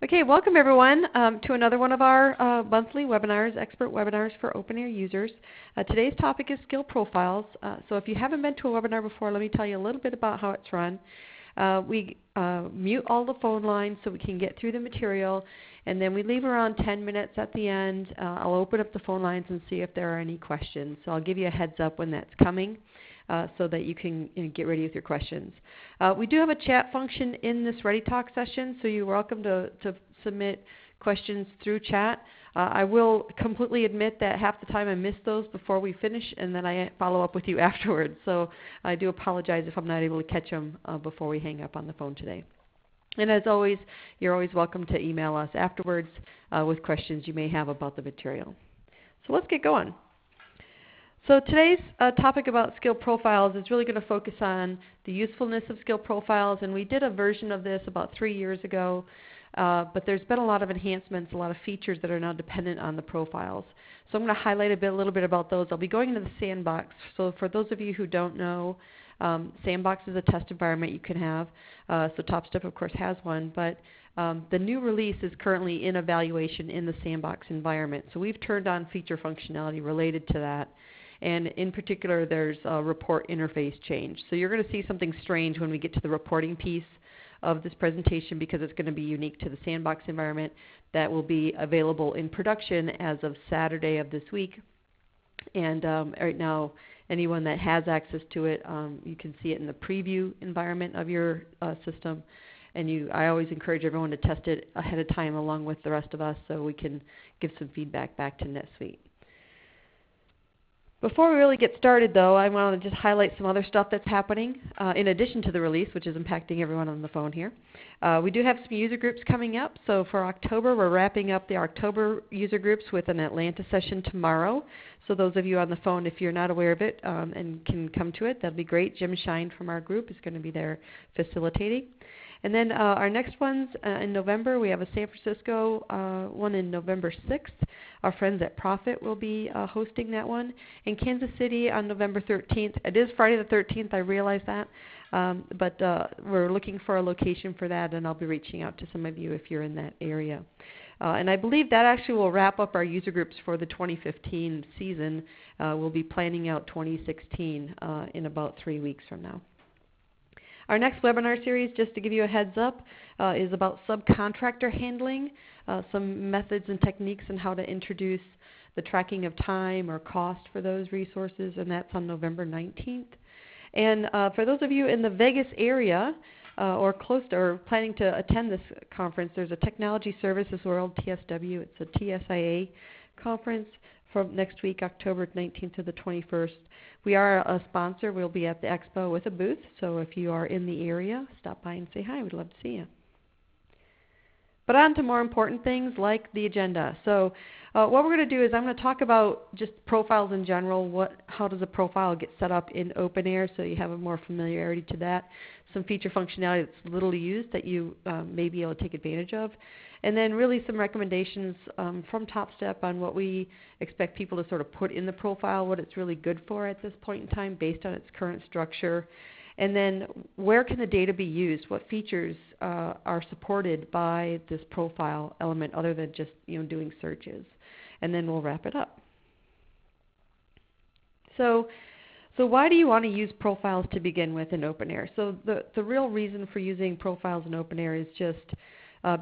Okay, welcome everyone to another one of our monthly webinars, expert webinars for OpenAir users. Today's topic is skill profiles. So if you haven't been to a webinar before, let me tell you a little bit about how it's run. We mute all the phone lines so we can get through the material, and then we leave around 10 minutes at the end. I'll open up the phone lines and see if there are any questions. So I'll give you a heads up when that's coming. So that you can get ready with your questions. We do have a chat function in this Ready Talk session, so you're welcome to submit questions through chat. I will completely admit that half the time I miss those before we finish, and then I follow up with you afterwards. So I do apologize if I'm not able to catch them before we hang up on the phone today. And as always, you're always welcome to email us afterwards with questions you may have about the material. So let's get going. So today's topic about skill profiles is really going to focus on the usefulness of skill profiles, and we did a version of this about 3 years ago, but there's been a lot of enhancements, a lot of features that are now dependent on the profiles. So I'm going to highlight a little bit about those. I'll be going into the sandbox. So for those of you who don't know, sandbox is a test environment you can have. So TopStep of course has one, but the new release is currently in evaluation in the sandbox environment. So we've turned on feature functionality related to that. And in particular, there's a report interface change. So you're going to see something strange when we get to the reporting piece of this presentation because it's going to be unique to the sandbox environment that will be available in production as of Saturday of this week. And right now, anyone that has access to it, you can see it in the preview environment of your system. And I always encourage everyone to test it ahead of time along with the rest of us so we can give some feedback back to NetSuite. Before we really get started, though, I want to just highlight some other stuff that's happening in addition to the release, which is impacting everyone on the phone here. We do have some user groups coming up. So for October, we're wrapping up the October user groups with an Atlanta session tomorrow. So those of you on the phone, if you're not aware of it and can come to it, that'll be great. Jim Shine from our group is going to be there facilitating. And then our next ones in November, we have a San Francisco one in November 6th. Our friends at Profit will be hosting that one. In Kansas City on November 13th. It is Friday the 13th, I realize that. But we're looking for a location for that, and I'll be reaching out to some of you if you're in that area. And I believe that actually will wrap up our user groups for the 2015 season. We'll be planning out 2016 in about 3 weeks from now. Our next webinar series, just to give you a heads up, is about subcontractor handling, some methods and techniques on how to introduce the tracking of time or cost for those resources, and that's on November 19th. And for those of you in the Vegas area or close to or planning to attend this conference, there's a Technology Services World, TSW. It's a TSIA conference from next week, October 19th to the 21st. We are a sponsor. We'll be at the expo with a booth, so if you are in the area, stop by and say hi. We'd love to see you. But on to more important things like the agenda. So what we're going to do is I'm going to talk about just profiles in general. How does a profile get set up in OpenAir so you have a more familiarity to that. Some feature functionality that's little used that you may be able to take advantage of. And then really some recommendations from TopStep on what we expect people to sort of put in the profile, what it's really good for at this point in time based on its current structure. And then where can the data be used? What features are supported by this profile element other than just doing searches? And then we'll wrap it up. So why do you want to use profiles to begin with in OpenAir? So the real reason for using profiles in OpenAir is just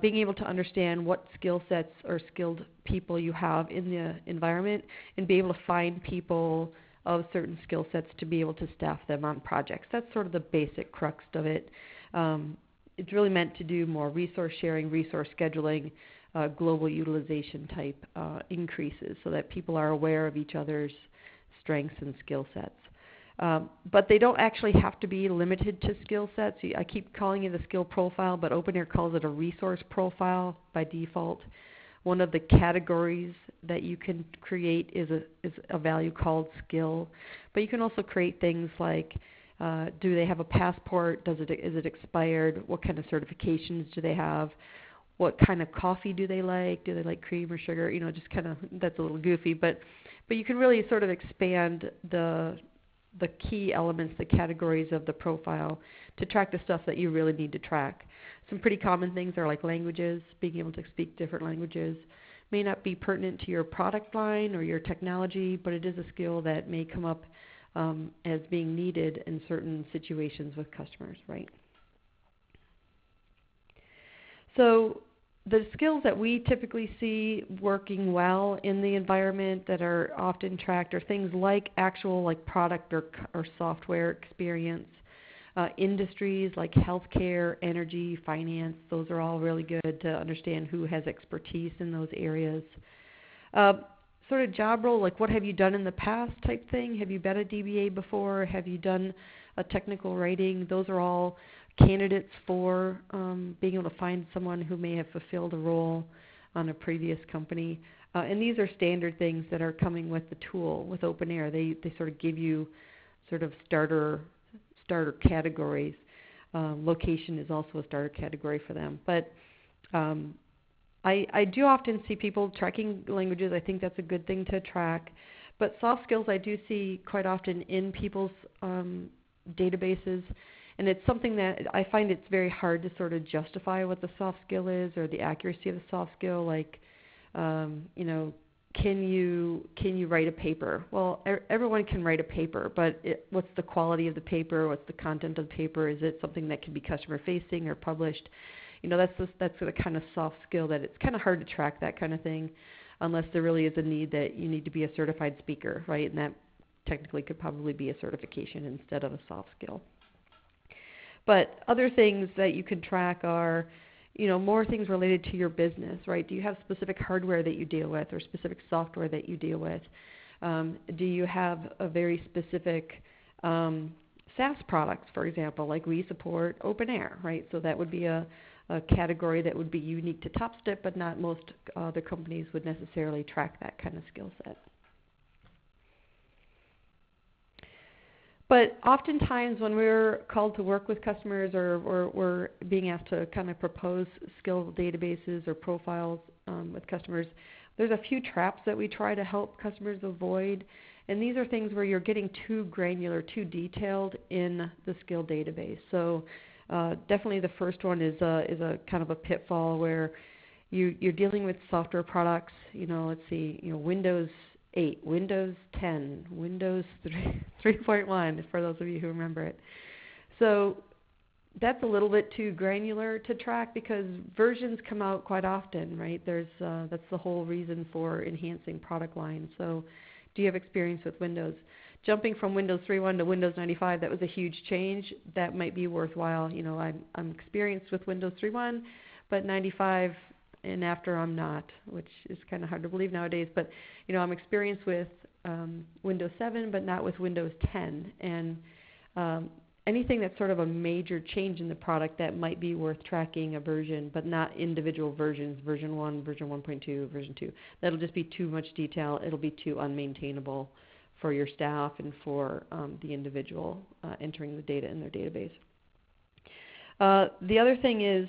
being able to understand what skill sets or skilled people you have in the environment and be able to find people of certain skill sets to be able to staff them on projects. That's sort of the basic crux of it. It's really meant to do more resource sharing, resource scheduling, global utilization type increases so that people are aware of each other's strengths and skill sets. But they don't actually have to be limited to skill sets. I keep calling it a skill profile, but OpenAir calls it a resource profile by default. One of the categories that you can create is a value called skill. But you can also create things like, do they have a passport? Is it expired? What kind of certifications do they have? What kind of coffee do they like? Do they like cream or sugar? Just kind of, that's a little goofy. But you can really sort of expand the key elements, the categories of the profile to track the stuff that you really need to track. Some pretty common things are like languages, being able to speak different languages. May not be pertinent to your product line or your technology, but it is a skill that may come up as being needed in certain situations with customers, right? So the skills that we typically see working well in the environment that are often tracked are things like actual like product or software experience. Industries like healthcare, energy, finance, those are all really good to understand who has expertise in those areas. Sort of job role, like what have you done in the past type thing. Have you been a DBA before? Have you done a technical writing? Those are all candidates for being able to find someone who may have fulfilled a role on a previous company. And these are standard things that are coming with the tool, with OpenAir. They sort of give you sort of starter categories. Location is also a starter category for them. But I do often see people tracking languages. I think that's a good thing to track. But soft skills I do see quite often in people's databases. And it's something that I find it's very hard to sort of justify what the soft skill is or the accuracy of the soft skill. Like, can you write a paper? Well, everyone can write a paper, but what's the quality of the paper? What's the content of the paper? Is it something that can be customer facing or published? That's the kind of soft skill that it's kind of hard to track that kind of thing, unless there really is a need that you need to be a certified speaker, right? And that technically could probably be a certification instead of a soft skill. But other things that you can track are, more things related to your business, right? Do you have specific hardware that you deal with or specific software that you deal with? Do you have a very specific SaaS products, for example, like we support OpenAir, right? So that would be a category that would be unique to TopStep, but not most other companies would necessarily track that kind of skill set. But oftentimes when we're called to work with customers or we're being asked to kind of propose skill databases or profiles with customers, there's a few traps that we try to help customers avoid. And these are things where you're getting too granular, too detailed in the skill database. So definitely the first one is a kind of a pitfall where you're dealing with software products, let's see, Windows 8, Windows 10, Windows 3.1, for those of you who remember it. So that's a little bit too granular to track because versions come out quite often, right? That's the whole reason for enhancing product lines. So do you have experience with Windows? Jumping from Windows 3.1 to Windows 95, that was a huge change. That might be worthwhile. I'm experienced with Windows 3.1, but 95 and after I'm not, which is kind of hard to believe nowadays. But I'm experienced with Windows 7, but not with Windows 10. And anything that's sort of a major change in the product that might be worth tracking a version, but not individual versions, version 1, version 1.2, version 2. That'll just be too much detail. It'll be too unmaintainable for your staff and for the individual entering the data in their database. The other thing is,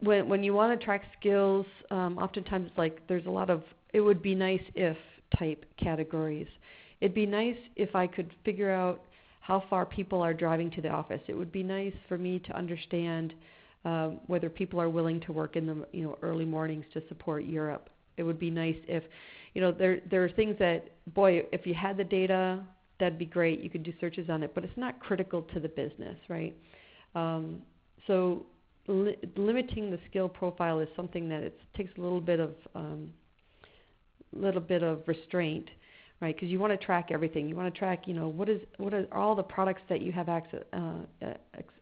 when you want to track skills, oftentimes it's like there's a lot of it would be nice if type categories. It'd be nice if I could figure out how far people are driving to the office. It would be nice for me to understand whether people are willing to work in the early mornings to support Europe. It would be nice if there are things that, boy, if you had the data, that'd be great. You could do searches on it, but it's not critical to the business, right? So limiting the skill profile is something that it takes a little bit of restraint, right? Because you want to track everything. You want to track, what are all the products that you have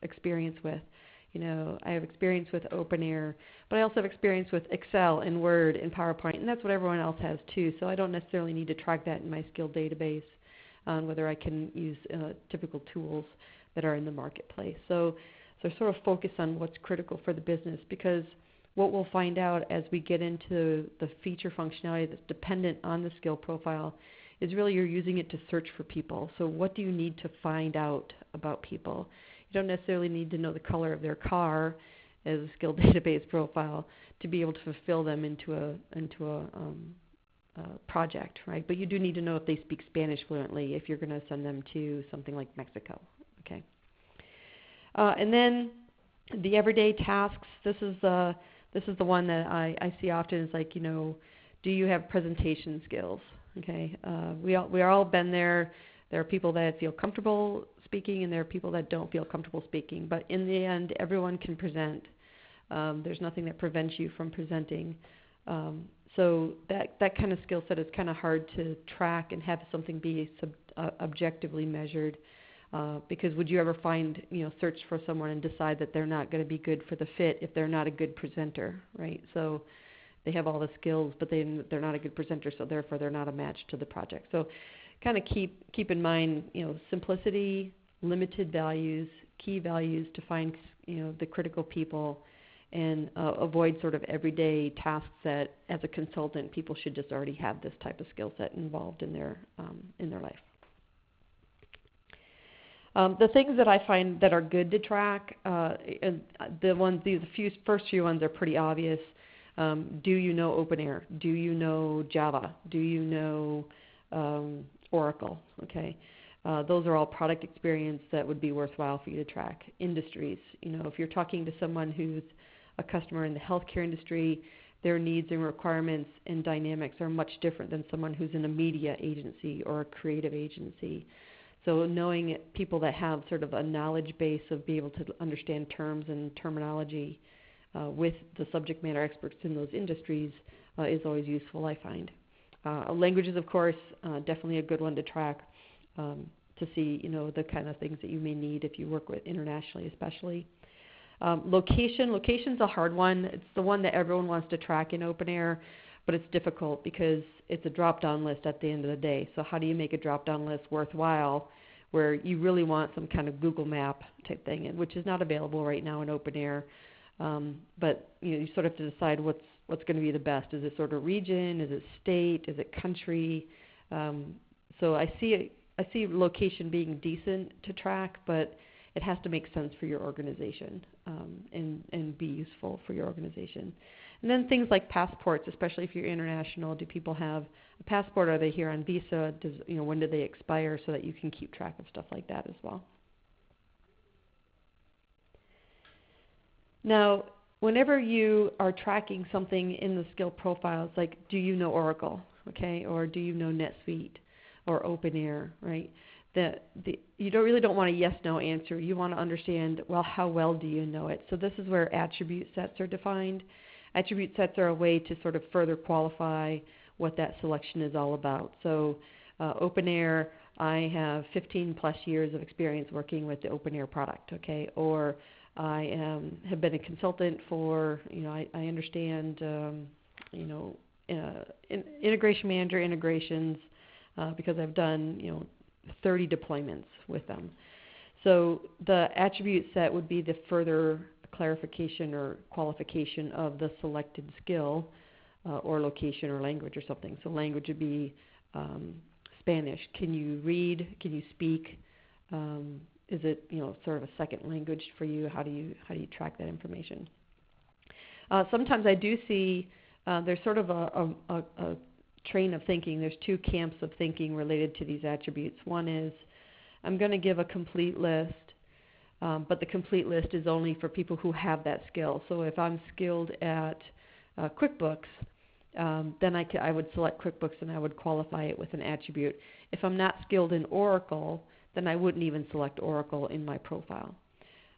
experience with. I have experience with OpenAir, but I also have experience with Excel and Word and PowerPoint, and that's what everyone else has too. So I don't necessarily need to track that in my skill database on whether I can use typical tools that are in the marketplace. So sort of focus on what's critical for the business, because what we'll find out as we get into the feature functionality that's dependent on the skill profile is really you're using it to search for people. So what do you need to find out about people? You don't necessarily need to know the color of their car as a skill database profile to be able to fulfill them into a project, right? But you do need to know if they speak Spanish fluently if you're going to send them to something like Mexico, okay? And then The everyday tasks. This is the one that I see often. Is like, do you have presentation skills? Okay, we all been there. There are people that feel comfortable speaking, and there are people that don't feel comfortable speaking. But in the end, everyone can present. There's nothing that prevents you from presenting. So that kind of skill set is kind of hard to track and have something be objectively measured. Because would you ever search for someone and decide that they're not going to be good for the fit if they're not a good presenter, right? So they have all the skills, but they're not a good presenter, so therefore they're not a match to the project. So kind of keep in mind, simplicity, limited values, key values to find, the critical people, and avoid sort of everyday tasks that, as a consultant, people should just already have this type of skill set involved in their life. The things that I find that are good to track, first few ones are pretty obvious. Do you know OpenAir? Do you know Java? Do you know Oracle? Okay, those are all product experience that would be worthwhile for you to track. Industries, if you're talking to someone who's a customer in the healthcare industry, their needs and requirements and dynamics are much different than someone who's in a media agency or a creative agency. So knowing people that have sort of a knowledge base of being able to understand terms and terminology with the subject matter experts in those industries is always useful, I find. Languages, of course, definitely a good one to track to see, the kind of things that you may need if you work with internationally, especially. Location's a hard one. It's the one that everyone wants to track in OpenAir, but it's difficult because it's a drop-down list at the end of the day. So how do you make a drop-down list worthwhile where you really want some kind of Google map type thing, which is not available right now in OpenAir. But you sort of have to decide what's going to be the best. Is it sort of region? Is it state? Is it country? So I see location being decent to track, but it has to make sense for your organization and be useful for your organization. And then things like passports, especially if you're international. Do people have a passport? Are they here on visa? When do they expire, so that you can keep track of stuff like that as well. Now, whenever you are tracking something in the skill profiles, like do you know Oracle, okay, or do you know NetSuite or OpenAir, right? You don't want a yes/no answer. You want to understand, well, how well do you know it? So this is where attribute sets are defined. Attribute sets are a way to sort of further qualify what that selection is all about. So OpenAir, I have 15 plus years of experience working with the OpenAir product, okay? Or I have been a consultant for, I understand, integration manager integrations because I've done, 30 deployments with them. So the attribute set would be the further clarification or qualification of the selected skill or location or language or something. So language would be Spanish. Can you read? Can you speak? Is it sort of a second language for you? How do you track that information? Sometimes I do see there's sort of a train of thinking. There's two camps of thinking related to these attributes. One is I'm going to give a complete list, but the complete list is only for people who have that skill. So if I'm skilled at QuickBooks, then I would select QuickBooks and I would qualify it with an attribute. If I'm not skilled in Oracle, then I wouldn't even select Oracle in my profile.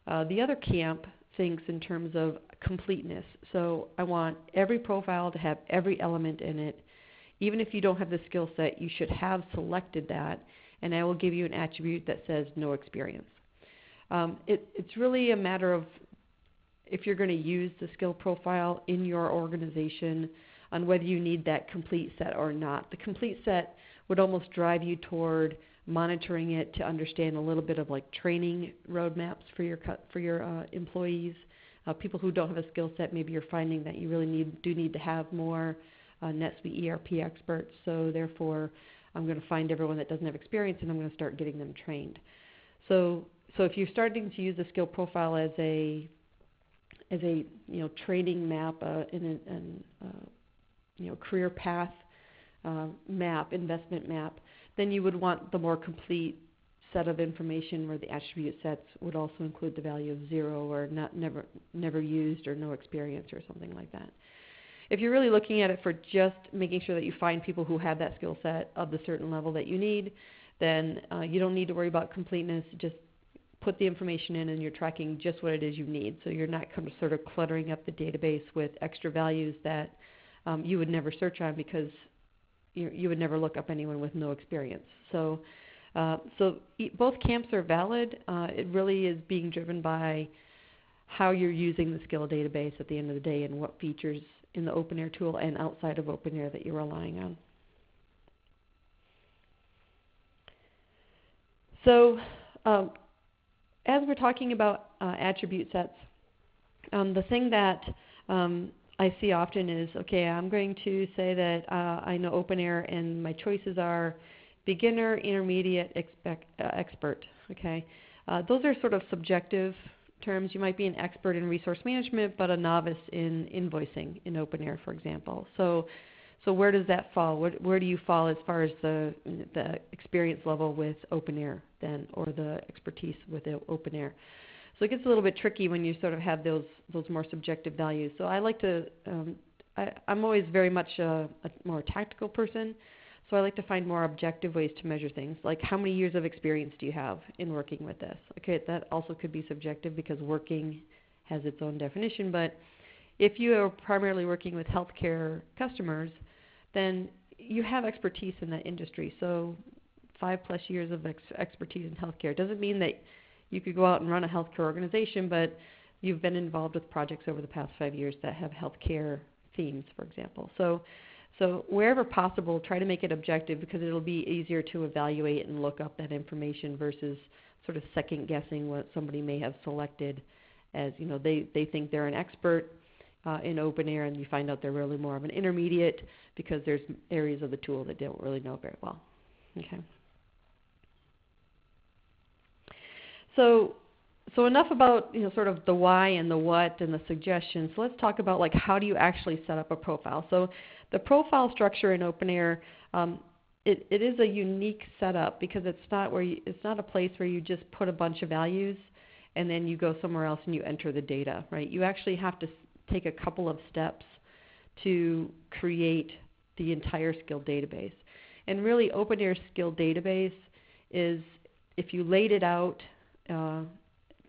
The other camp thinks in terms of completeness. So I want every profile to have every element in it. Even if you don't have the skill set, you should have selected that, and I will give you an attribute that says no experience. It's really a matter of if you're going to use the skill profile in your organization on whether you need that complete set or not. The complete set would almost drive you toward monitoring it to understand a little bit of like training roadmaps for your employees. People who don't have a skill set, maybe you're finding that you really do need to have more NetSuite ERP experts. So therefore, I'm going to find everyone that doesn't have experience, and I'm going to start getting them trained. So if you're starting to use the skill profile as a training map, career path map, investment map, then you would want the more complete set of information where the attribute sets would also include the value of 0 or never used or no experience or something like that. If you're really looking at it for just making sure that you find people who have that skill set of the certain level that you need, then you don't need to worry about completeness. Just put the information in and you're tracking just what it is you need. So you're not kind of sort of cluttering up the database with extra values that you would never search on because you would never look up anyone with no experience. So both camps are valid. It really is being driven by how you're using the skill database at the end of the day and what features in the OpenAir tool and outside of OpenAir that you're relying on. So as we're talking about attribute sets, the thing that I see often is, okay, I'm going to say that I know OpenAir and my choices are beginner, intermediate, expert. Okay, those are sort of subjective terms. You might be an expert in resource management, but a novice in invoicing in OpenAir, for example. So where does that fall? Where do you fall as far as the experience level with OpenAir then, or the expertise with OpenAir? So it gets a little bit tricky when you sort of have those more subjective values. So I like to, I'm always very much a more tactical person. So I like to find more objective ways to measure things, like how many years of experience do you have in working with this? Okay, that also could be subjective because working has its own definition. But if you are primarily working with healthcare customers, then you have expertise in that industry. So 5+ years of expertise in healthcare doesn't mean that you could go out and run a healthcare organization, but you've been involved with projects over the past 5 years that have healthcare themes, for example. So wherever possible, try to make it objective because it'll be easier to evaluate and look up that information versus sort of second guessing what somebody may have selected as, you know, they think they're an expert in OpenAir and you find out they're really more of an intermediate because there's areas of the tool that they don't really know very well. Okay. So enough about, you know, sort of the why and the what and the suggestions. So let's talk about, like, how do you actually set up a profile? So the profile structure in OpenAir, it is a unique setup because it's not a place where you just put a bunch of values and then you go somewhere else and you enter the data, right? You actually have to take a couple of steps to create the entire skill database. And really, OpenAir's skill database is, if you laid it out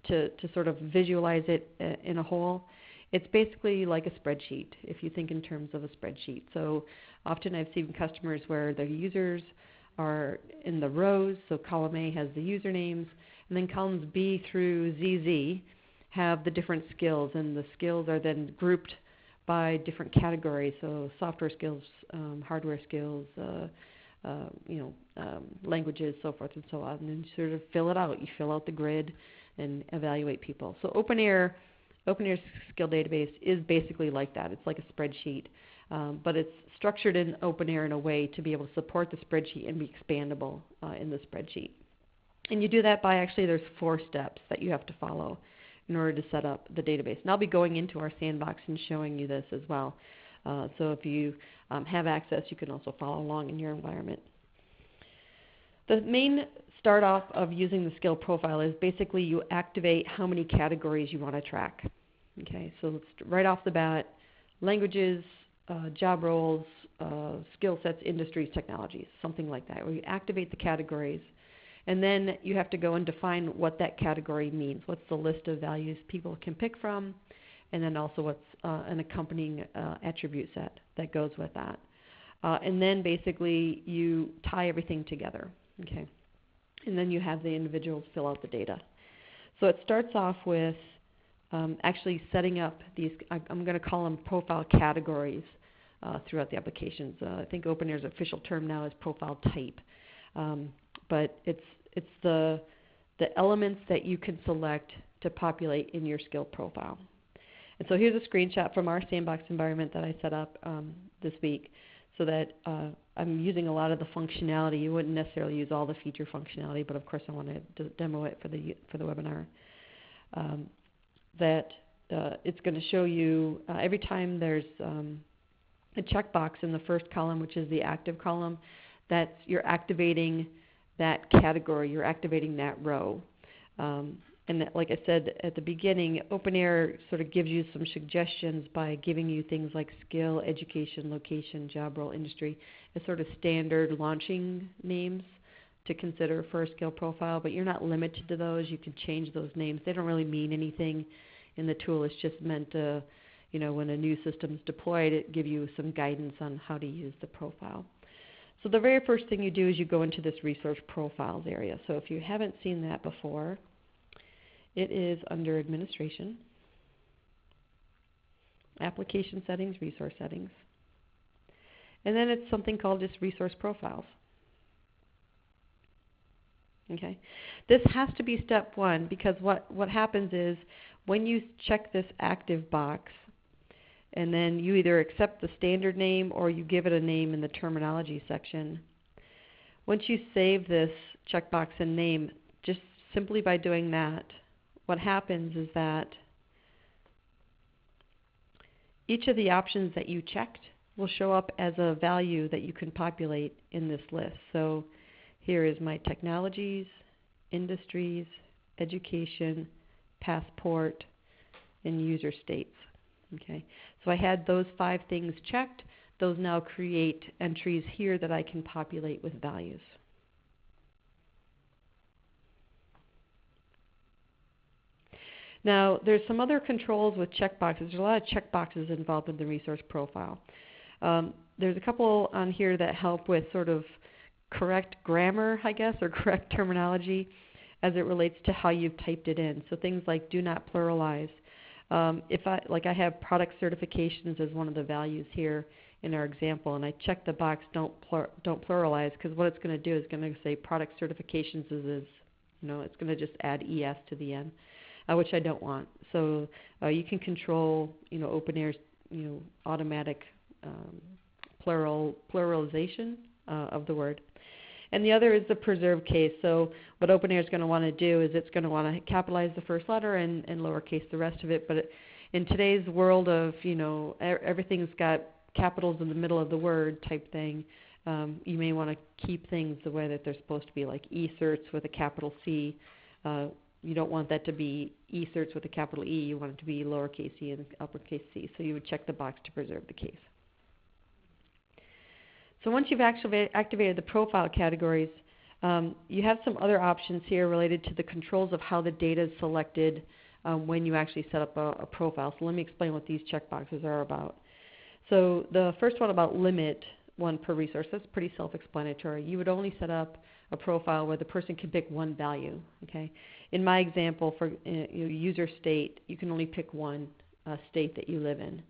to sort of visualize it in a whole, it's basically like a spreadsheet, if you think in terms of a spreadsheet. So often I've seen customers where the users are in the rows, so column A has the usernames, and then columns B through ZZ have the different skills, and the skills are then grouped by different categories, so software skills, hardware skills, languages, so forth and so on, and then you sort of fill it out. You fill out the grid and evaluate people. So OpenAir's skill database is basically like that. It's like a spreadsheet, but it's structured in OpenAir in a way to be able to support the spreadsheet and be expandable in the spreadsheet. And you do that by, actually, there's 4 steps that you have to follow in order to set up the database. And I'll be going into our sandbox and showing you this as well. So if you have access, you can also follow along in your environment. The main start off of using the skill profile is basically you activate how many categories you want to track. Okay, so let's, right off the bat, languages, job roles, skill sets, industries, technologies, something like that, where you activate the categories. And then you have to go and define what that category means. What's the list of values people can pick from? And then also what's an accompanying attribute set that goes with that. And then basically you tie everything together. Okay. And then you have the individuals fill out the data. So it starts off with actually setting up these, I'm going to call them profile categories throughout the applications. I think OpenAir's official term now is profile type. But it's the elements that you can select to populate in your skill profile. And so here's a screenshot from our sandbox environment that I set up this week, so that I'm using a lot of the functionality. You wouldn't necessarily use all the feature functionality, but of course I want to demo it for the webinar. It's going to show you every time there's a checkbox in the first column, which is the active column, that you're activating that category. You're activating that row. And that, like I said at the beginning, OpenAir sort of gives you some suggestions by giving you things like skill, education, location, job role, industry as sort of standard launching names to consider for a skill profile, but you're not limited to those. You can change those names. They don't really mean anything in the tool. It's just meant to, when a new system is deployed, it give you some guidance on how to use the profile. So the very first thing you do is you go into this resource profiles area. So if you haven't seen that before, it is under Administration, Application Settings, Resource Settings. And then it's something called just Resource Profiles. Okay. This has to be step one because what happens is when you check this active box and then you either accept the standard name or you give it a name in the terminology section, once you save this checkbox and name, just simply by doing that, what happens is that each of the options that you checked will show up as a value that you can populate in this list. So here is my technologies, industries, education, passport, and user states. Okay, so I had those 5 things checked. Those now create entries here that I can populate with values. Now, there's some other controls with checkboxes. There's a lot of checkboxes involved in the resource profile. There's a couple on here that help with sort of correct grammar, I guess, or correct terminology as it relates to how you've typed it in. So things like do not pluralize. I have product certifications as one of the values here in our example, and I check the box don't pluralize because what it's going to do is going to say product certifications it's going to just add ES to the end. Which I don't want. So you can control, OpenAir's, automatic pluralization of the word. And the other is the preserve case. So what OpenAir is going to want to do is it's going to want to capitalize the first letter and lowercase the rest of it. But in today's world of, everything's got capitals in the middle of the word type thing, you may want to keep things the way that they're supposed to be, like ecerts with a capital C. You don't want that to be ecerts with a capital E. You want it to be lowercase e and uppercase C. So you would check the box to preserve the case. So once you've activated the profile categories, you have some other options here related to the controls of how the data is selected when you actually set up a profile. So let me explain what these checkboxes are about. So the first one about limit one per resource, that's pretty self-explanatory. You would only set up a profile where the person can pick one value. Okay. In my example, for user state, you can only pick one state that you live in.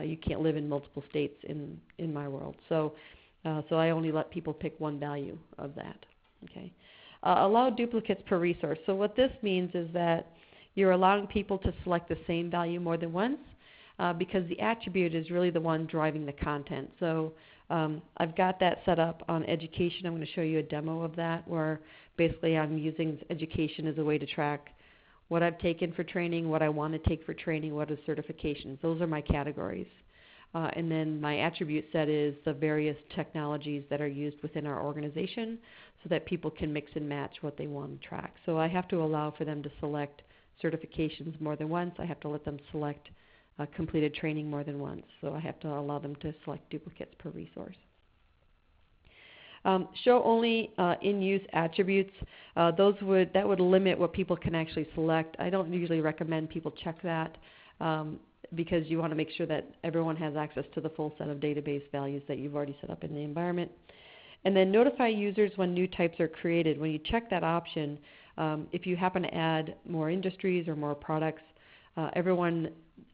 You can't live in multiple states in my world. So I only let people pick one value of that. Okay. Allow duplicates per resource. So what this means is that you're allowing people to select the same value more than once because the attribute is really the one driving the content. So I've got that set up on education. I'm going to show you a demo of that where basically I'm using education as a way to track what I've taken for training, what I want to take for training, what are certifications. Those are my categories. And then my attribute set is the various technologies that are used within our organization so that people can mix and match what they want to track. So I have to allow for them to select certifications more than once. I have to let them select completed training more than once. So I have to allow them to select duplicates per resource. Show only in-use attributes. That would limit what people can actually select. I don't usually recommend people check that because you want to make sure that everyone has access to the full set of database values that you've already set up in the environment. And then notify users when new types are created. When you check that option, if you happen to add more industries or more products,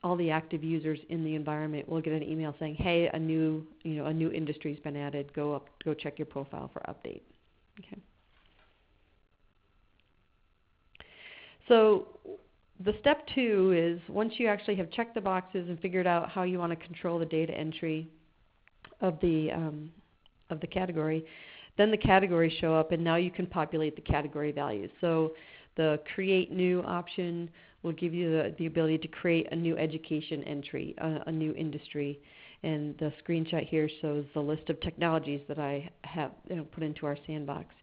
all the active users in the environment will get an email saying, "Hey, a new industry's been added. Go check your profile for update." Okay. So the step 2 is once you actually have checked the boxes and figured out how you want to control the data entry of the category, then the categories show up, and now you can populate the category values. So the create new option will give you the ability to create a new education entry, a new industry. And the screenshot here shows the list of technologies that I have put into our sandbox.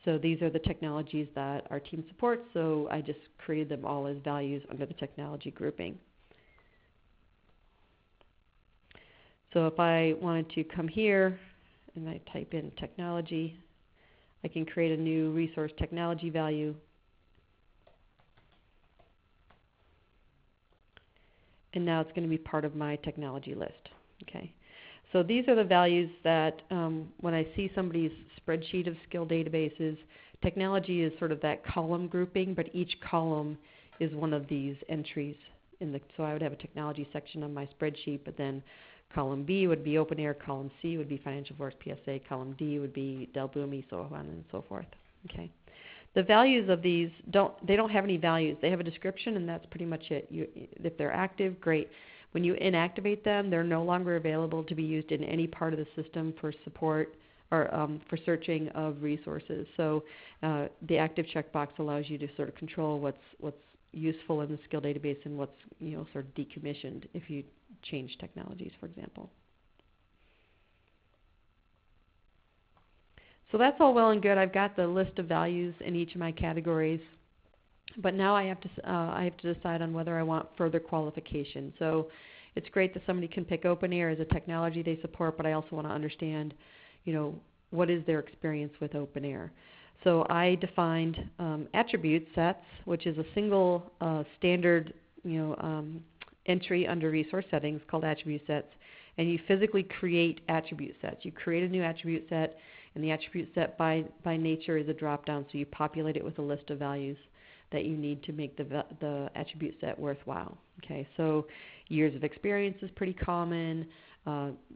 So these are the technologies that our team supports, so I just created them all as values under the technology grouping. So if I wanted to come here and I type in technology, I can create a new resource technology value. And now it's going to be part of my technology list. Okay. So these are the values that when I see somebody's spreadsheet of skill databases, technology is sort of that column grouping, but each column is one of these entries. So I would have a technology section on my spreadsheet, but then column B would be OpenAir, column C would be Financial Force PSA, column D would be Dell Boomi, so on and so forth. Okay. The values of these don't have any values. They have a description, and that's pretty much it. If they're active, great. When you inactivate them, they're no longer available to be used in any part of the system for support or for searching of resources. So the active checkbox allows you to sort of control what's useful in the skill database and what's sort of decommissioned if you change technologies, for example. So that's all well and good. I've got the list of values in each of my categories, but now I have to decide on whether I want further qualification. So it's great that somebody can pick OpenAir as a technology they support, but I also want to understand, what is their experience with OpenAir. So I defined attribute sets, which is a single standard, entry under resource settings called attribute sets, and you physically create attribute sets. You create a new attribute set, and the attribute set by nature is a drop-down, so you populate it with a list of values that you need to make the attribute set worthwhile. Okay, so years of experience is pretty common.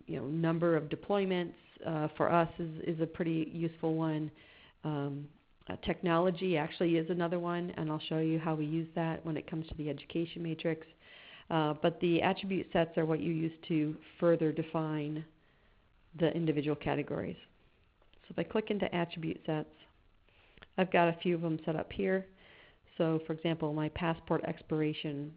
Number of deployments for us is a pretty useful one. Technology actually is another one, and I'll show you how we use that when it comes to the education matrix. But the attribute sets are what you use to further define the individual categories. So if I click into attribute sets, I've got a few of them set up here. So for example, my passport expiration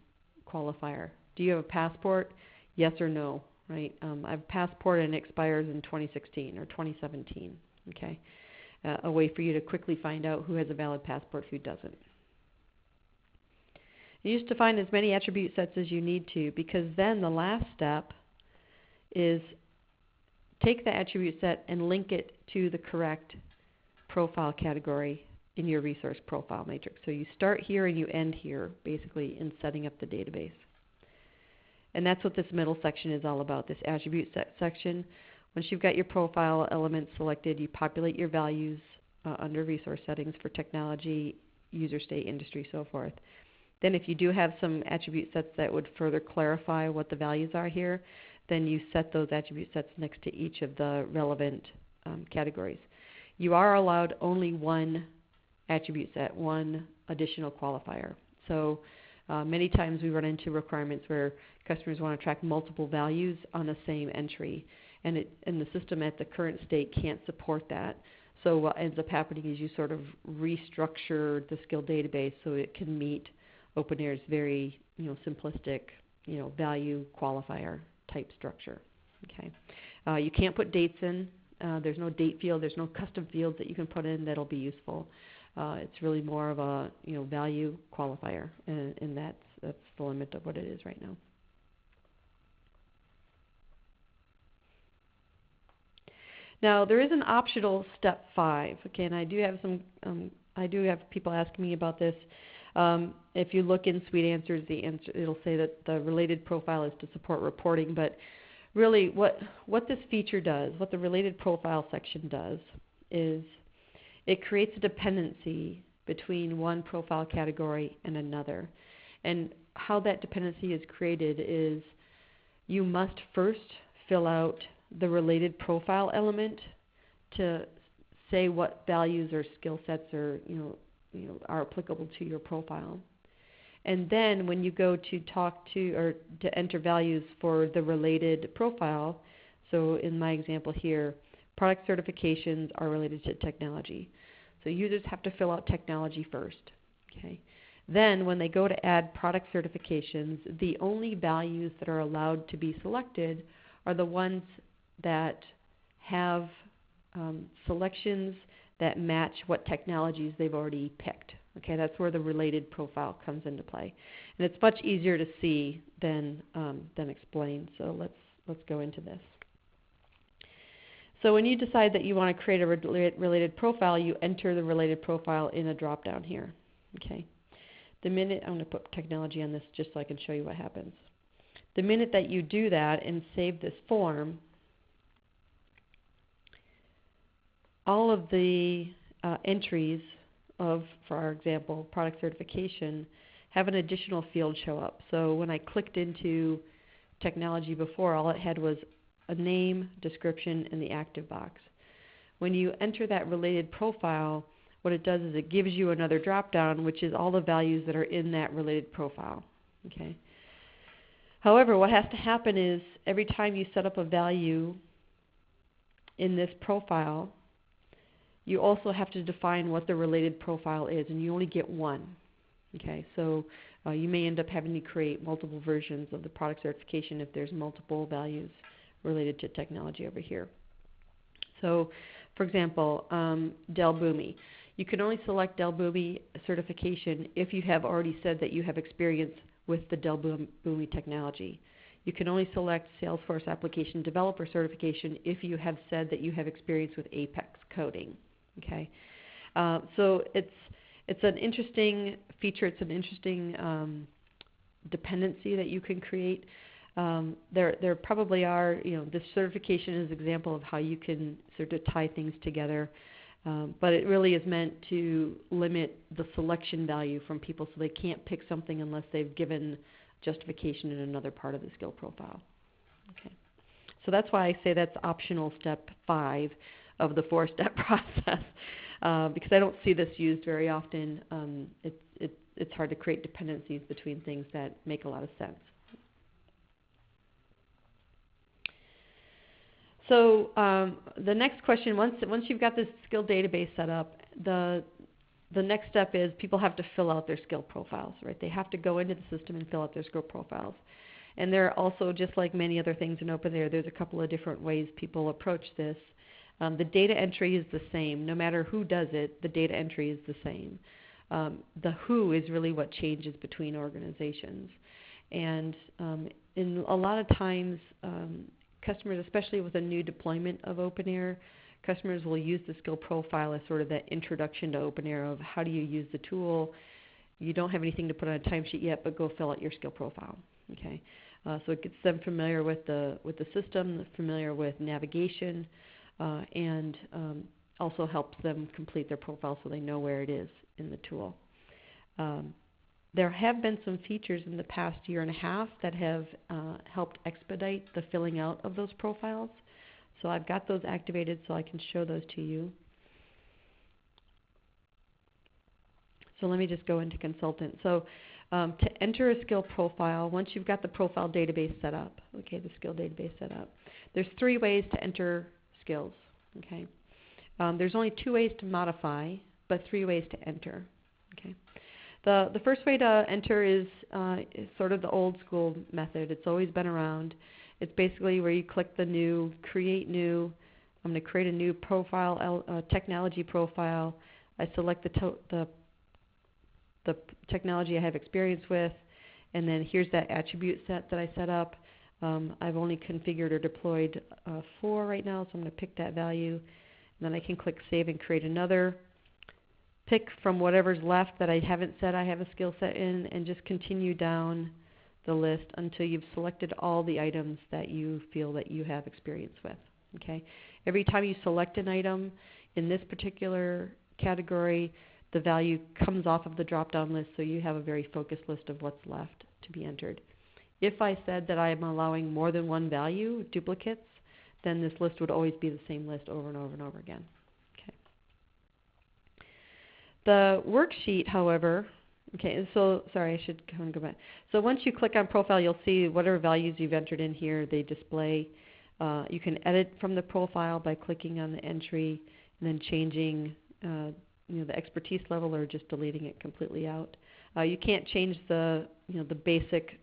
qualifier. Do you have a passport? Yes or no, right? I have a passport and it expires in 2016 or 2017, okay? A way for you to quickly find out who has a valid passport, who doesn't. You just define as many attribute sets as you need to, because then the last step is take the attribute set and link it to the correct profile category in your resource profile matrix. So you start here and you end here, basically, in setting up the database. And that's what this middle section is all about, this attribute set section. Once you've got your profile elements selected, you populate your values under resource settings for technology, user state, industry, so forth. Then if you do have some attribute sets that would further clarify what the values are here, then you set those attribute sets next to each of the relevant categories. You are allowed only one attribute set, one additional qualifier. So many times we run into requirements where customers want to track multiple values on the same entry, and the system at the current state can't support that. So what ends up happening is you sort of restructure the skill database so it can meet OpenAir's very simplistic value qualifier type structure. Okay, you can't put dates in. There's no date field. There's no custom fields that you can put in that'll be useful. It's really more of a value qualifier, and that's the limit of what it is right now. Now there is an optional step 5. Okay, and I do have people asking me about this. If you look in Suite Answers, it'll say that the related profile is to support reporting, but really what this feature does, what the related profile section does, is it creates a dependency between one profile category and another. And how that dependency is created is you must first fill out the related profile element to say what values or skill sets are applicable to your profile. And then when you go to talk to or to enter values for the related profile, so in my example here, product certifications are related to technology. So users have to fill out technology first. Okay. Then when they go to add product certifications, the only values that are allowed to be selected are the ones that have selections that match what technologies they've already picked. Okay, that's where the related profile comes into play, and it's much easier to see than explain. So let's go into this. So when you decide that you want to create a related profile, you enter the related profile in a drop-down here. Okay. The minute, I'm going to put technology on this just so I can show you what happens. The minute that you do that and save this form, all of the entries of, for our example, product certification, have an additional field show up. So when I clicked into technology before, all it had was a name, description, and the active box. When you enter that related profile, what it does is it gives you another drop-down, which is all the values that are in that related profile. Okay. However, what has to happen is every time you set up a value in this profile, you also have to define what the related profile is, and you only get one. Okay, so you may end up having to create multiple versions of the product certification if there's multiple values related to technology over here. So, for example, Dell Boomi. You can only select Dell Boomi certification if you have already said that you have experience with the Dell Boomi technology. You can only select Salesforce Application Developer certification if you have said that you have experience with Apex coding. Okay, so it's an interesting feature. It's an interesting dependency that you can create. There probably are, this certification is an example of how you can sort of tie things together, but it really is meant to limit the selection value from people so they can't pick something unless they've given justification in another part of the skill profile. Okay, so that's why I say that's optional step 5 of the 4-step process, because I don't see this used very often. It's hard to create dependencies between things that make a lot of sense. So the next question, once you've got this skill database set up, the next step is people have to fill out their skill profiles, right? They have to go into the system and fill out their skill profiles. And there are also, just like many other things in OpenAir, there's a couple of different ways people approach this. The data entry is the same. No matter who does it, the data entry is the same. The who is really what changes between organizations. And in a lot of times, customers, especially with a new deployment of OpenAir, customers will use the skill profile as sort of that introduction to OpenAir of how do you use the tool. You don't have anything to put on a timesheet yet, but go fill out your skill profile. Okay, so it gets them familiar with the system, familiar with navigation, and also helps them complete their profile so they know where it is in the tool. There have been some features in the past year and a half that have helped expedite the filling out of those profiles. So I've got those activated so I can show those to you. So let me just go into consultant. So to enter a skill profile, once you've got the profile database set up, okay, the skill database set up, there's 3 ways to enter skills. Okay, there's only 2 ways to modify, but 3 ways to enter. Okay. The first way to enter is sort of the old school method. It's always been around. It's basically where you click the new, create new. I'm going to create a new profile, technology profile. I select the technology I have experience with, and then here's that attribute set that I set up. I've only configured or deployed 4 right now, so I'm going to pick that value. And then I can click Save and create another. Pick from whatever's left that I haven't said I have a skill set in, and just continue down the list until you've selected all the items that you feel that you have experience with. Okay. Every time you select an item in this particular category, the value comes off of the drop-down list, so you have a very focused list of what's left to be entered. If I said that I am allowing more than one value, duplicates, then this list would always be the same list over and over and over again. Okay. The worksheet, however, okay, so sorry, I should kind of go back. So once you click on profile, you'll see whatever values you've entered in here, they display. You can edit from the profile by clicking on the entry and then changing the expertise level or just deleting it completely out. You can't change the the basic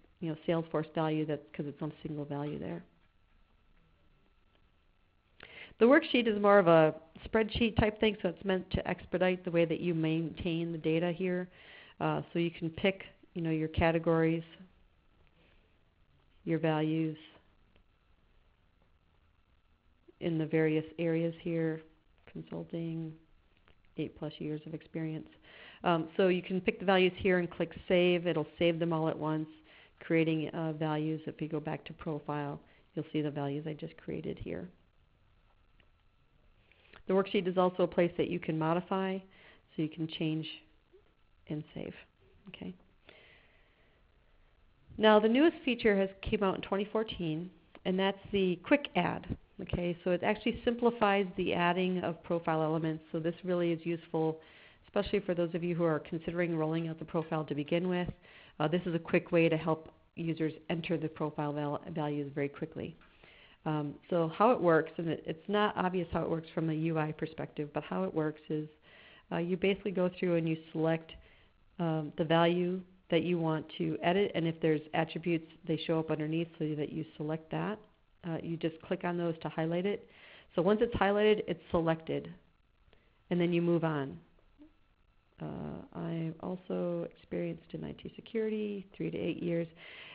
Salesforce value because it's on a single value there. The worksheet is more of a spreadsheet type thing, so it's meant to expedite the way that you maintain the data here. So you can pick, your categories, your values in the various areas here, consulting, 8+ years of experience. So you can pick the values here and click Save. It'll save them all at once, creating values. If you go back to Profile, you'll see the values I just created here. The worksheet is also a place that you can modify, so you can change and save. Okay. Now the newest feature came out in 2014, and that's the Quick Add. Okay, so it actually simplifies the adding of profile elements. So this really is useful, especially for those of you who are considering rolling out the profile to begin with. This is a quick way to help users enter the profile values very quickly. So how it works, and it's not obvious how it works from a UI perspective, but how it works is you basically go through and you select the value that you want to edit, and if there's attributes, they show up underneath so that you select that. You just click on those to highlight it. So once it's highlighted, it's selected, and then you move on. I've also experienced in IT security, 3 to 8 years,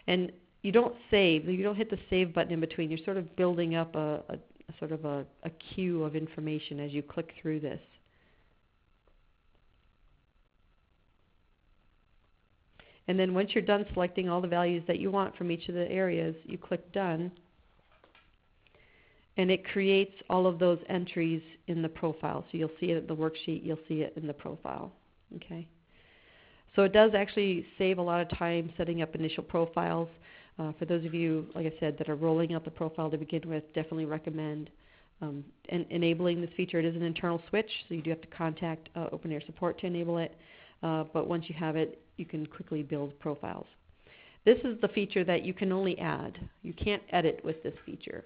and you don't save. You don't hit the save button in between. You're sort of building up a queue of information as you click through this. And then once you're done selecting all the values that you want from each of the areas, you click Done, and it creates all of those entries in the profile. So you'll see it in the worksheet, you'll see it in the profile. Okay. So it does actually save a lot of time setting up initial profiles. For those of you, like I said, that are rolling out the profile to begin with, definitely recommend enabling this feature. It is an internal switch, so you do have to contact OpenAir support to enable it. But once you have it, you can quickly build profiles. This is the feature that you can only add. You can't edit with this feature.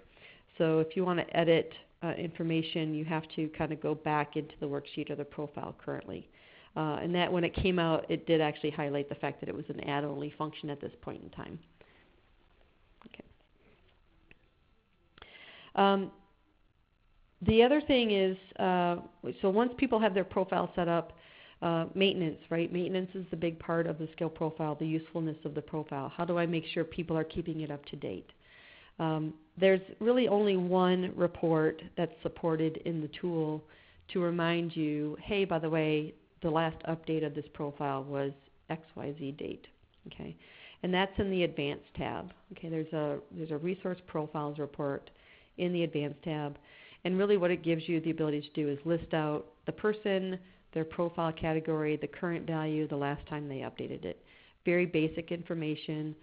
So if you want to edit information, you have to kind of go back into the worksheet or the profile currently. And that when it came out, it did actually highlight the fact that it was an add-only function at this point in time. Okay. The other thing is, so once people have their profile set up, maintenance, right? Maintenance is the big part of the skill profile, the usefulness of the profile. How do I make sure people are keeping it up to date? There's really only one report that's supported in the tool to remind you, hey, by the way, the last update of this profile was XYZ date. Okay, and that's in the Advanced tab. Okay, there's a Resource Profiles report in the Advanced tab, and really what it gives you the ability to do is list out the person, their profile category, the current value, the last time they updated it. Very basic information.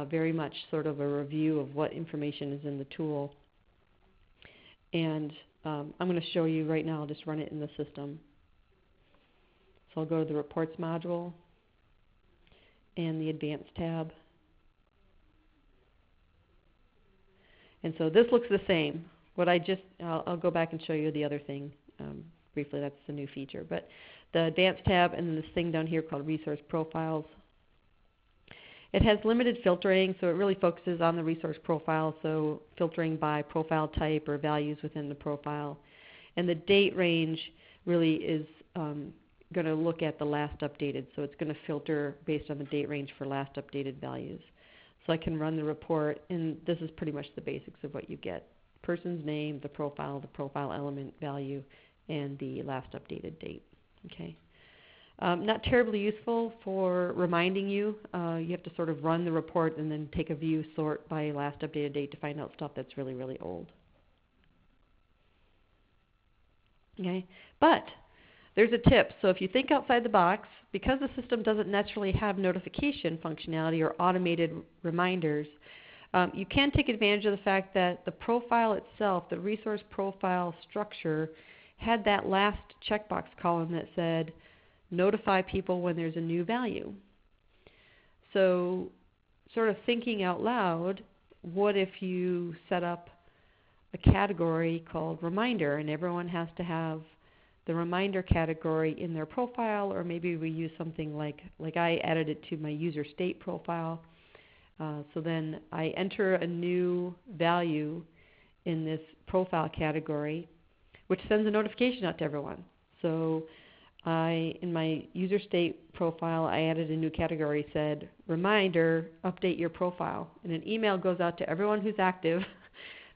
Very much sort of a review of what information is in the tool. And I'm going to show you right now. I'll just run it in the system. So I'll go to the Reports module and the Advanced tab. And so this looks the same. I'll go back and show you the other thing briefly. That's the new feature. But the Advanced tab and then this thing down here called Resource Profiles. It has limited filtering, so it really focuses on the resource profile, so filtering by profile type or values within the profile. And the date range really is going to look at the last updated, so it's going to filter based on the date range for last updated values. So I can run the report, and this is pretty much the basics of what you get. Person's name, the profile element value, and the last updated date. Okay. Not terribly useful for reminding you. You have to sort of run the report and then take a view, sort by last updated date to find out stuff that's really, really old. Okay, but there's a tip. So if you think outside the box, because the system doesn't naturally have notification functionality or automated reminders, you can take advantage of the fact that the profile itself, the resource profile structure, had that last checkbox column that said, notify people when there's a new value. So sort of thinking out loud, what if you set up a category called Reminder, and everyone has to have the Reminder category in their profile, or maybe we use something like I added it to my user state profile. So then I enter a new value in this profile category. which sends a notification out to everyone. So in my user state profile, I added a new category, said, reminder, update your profile. And an email goes out to everyone who's active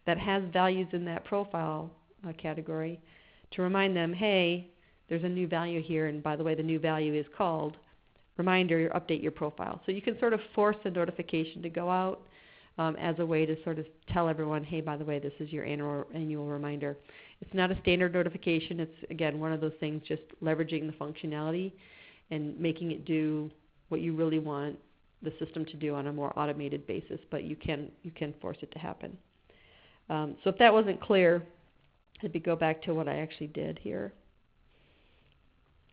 that has values in that profile category to remind them, hey, there's a new value here, and by the way, the new value is called reminder, update your profile. So you can sort of force a notification to go out as a way to sort of tell everyone, hey, by the way, this is your annual reminder. It's not a standard notification. It's, again, one of those things, just leveraging the functionality and making it do what you really want the system to do on a more automated basis, but you can force it to happen. So if that wasn't clear, let me go back to what I actually did here.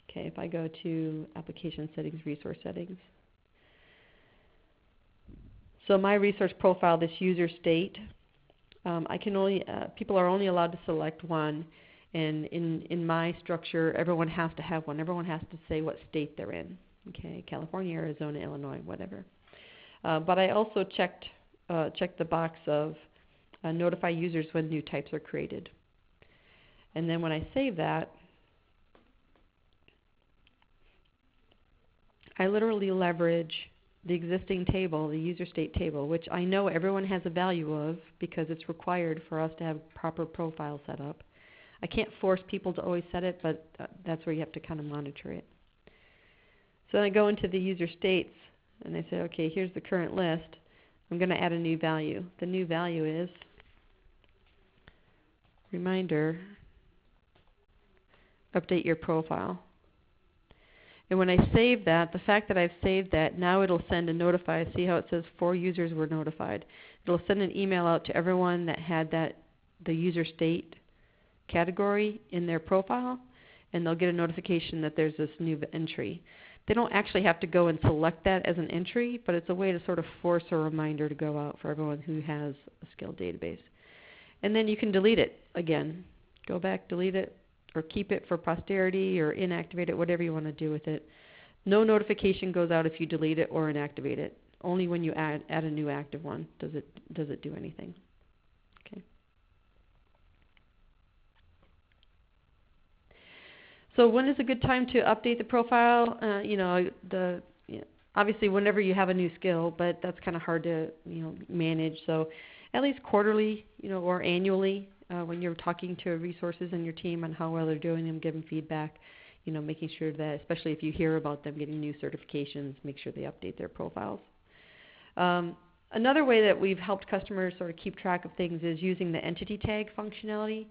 Okay, if I go to Application Settings, Resource Settings. So my resource profile, this user state, people are only allowed to select one, and in my structure, everyone has to have one. Everyone has to say what state they're in. Okay, California, Arizona, Illinois, whatever. But I also checked the box of notify users when new types are created. And then when I save that, I literally leverage the existing table, the user state table, which I know everyone has a value of because it's required for us to have proper profile set up. I can't force people to always set it, but that's where you have to kind of monitor it. So then I go into the user states and I say, okay, here's the current list. I'm going to add a new value. The new value is reminder, update your profile. And when I save that, the fact that I've saved that, now it'll send a notify. See how it says 4 users were notified. It'll send an email out to everyone that had the user state category in their profile, and they'll get a notification that there's this new entry. They don't actually have to go and select that as an entry, but it's a way to sort of force a reminder to go out for everyone who has a skilled database. And then you can delete it again. Go back, delete it, or keep it for posterity, or inactivate it, whatever you want to do with it. No notification goes out if you delete it or inactivate it. Only when you add a new active one does it do anything. Okay. So when is a good time to update the profile? Obviously whenever you have a new skill, but that's kind of hard to manage. So at least quarterly, or annually. When you're talking to resources in your team on how well they're doing and giving feedback, making sure that, especially if you hear about them getting new certifications, make sure they update their profiles. Another way that we've helped customers sort of keep track of things is using the entity tag functionality,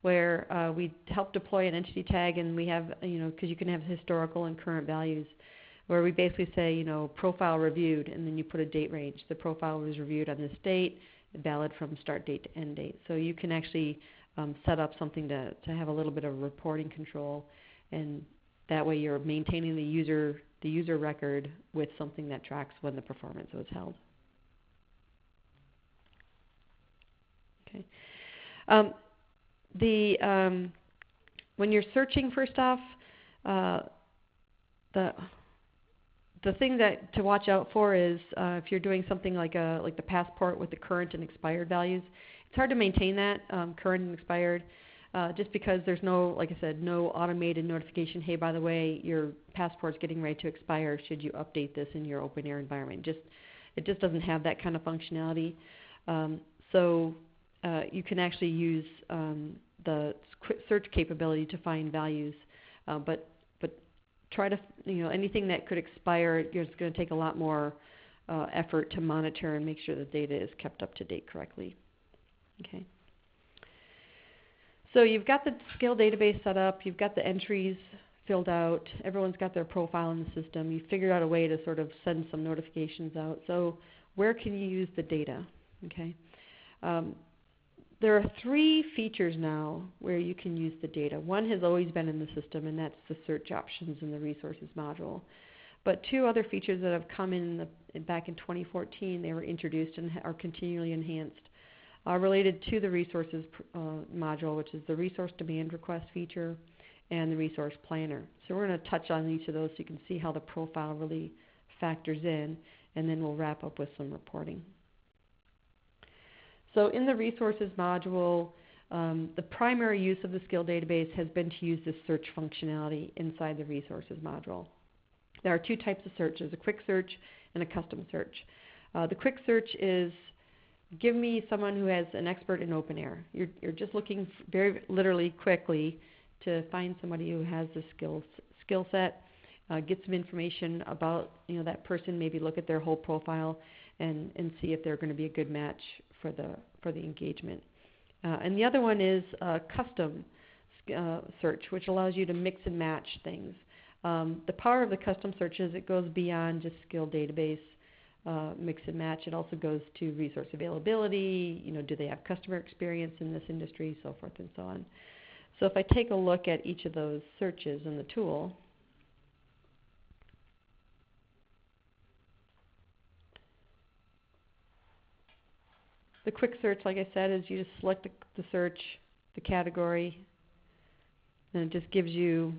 where we help deploy an entity tag, and we have, because you can have historical and current values, where we basically say, profile reviewed, and then you put a date range. The profile was reviewed on this date, valid from start date to end date. So you can actually set up something to have a little bit of reporting control, and that way you're maintaining the user record with something that tracks when the performance was held. Okay. When you're searching for stuff, the thing to watch out for is if you're doing something like the passport with the current and expired values, it's hard to maintain that current and expired, just because there's no, like I said, no automated notification. Hey, by the way, your passport's getting ready to expire. Should you update this in your OpenAir environment? It just doesn't have that kind of functionality. So you can actually use the search capability to find values, but try to, anything that could expire, it's going to take a lot more effort to monitor and make sure the data is kept up to date correctly. Okay. So you've got the skill database set up, you've got the entries filled out, everyone's got their profile in the system, you've figured out a way to sort of send some notifications out. So where can you use the data? Okay. There are 3 features now where you can use the data. One has always been in the system, and that's the search options in the resources module. But 2 other features that have come in back in 2014, they were introduced and are continually enhanced, are related to the resources module, which is the resource demand request feature and the resource planner. So we're going to touch on each of those so you can see how the profile really factors in, and then we'll wrap up with some reporting. So in the resources module, The primary use of the skill database has been to use this search functionality inside the resources module. There are two types of search. There's a quick search and a custom search. The quick search is give me someone who has an expert in OpenAir. You're just looking very literally quickly to find somebody who has the skill set, get some information about that person, maybe look at their whole profile and see if they're going to be a good match for the engagement. And the other one is custom search, which allows you to mix and match things. The power of the custom search is it goes beyond just skill database mix and match. It also goes to resource availability, do they have customer experience in this industry, so forth and so on. So if I take a look at each of those searches in the tool, the quick search, like I said, is you just select the search, the category, and it just gives you,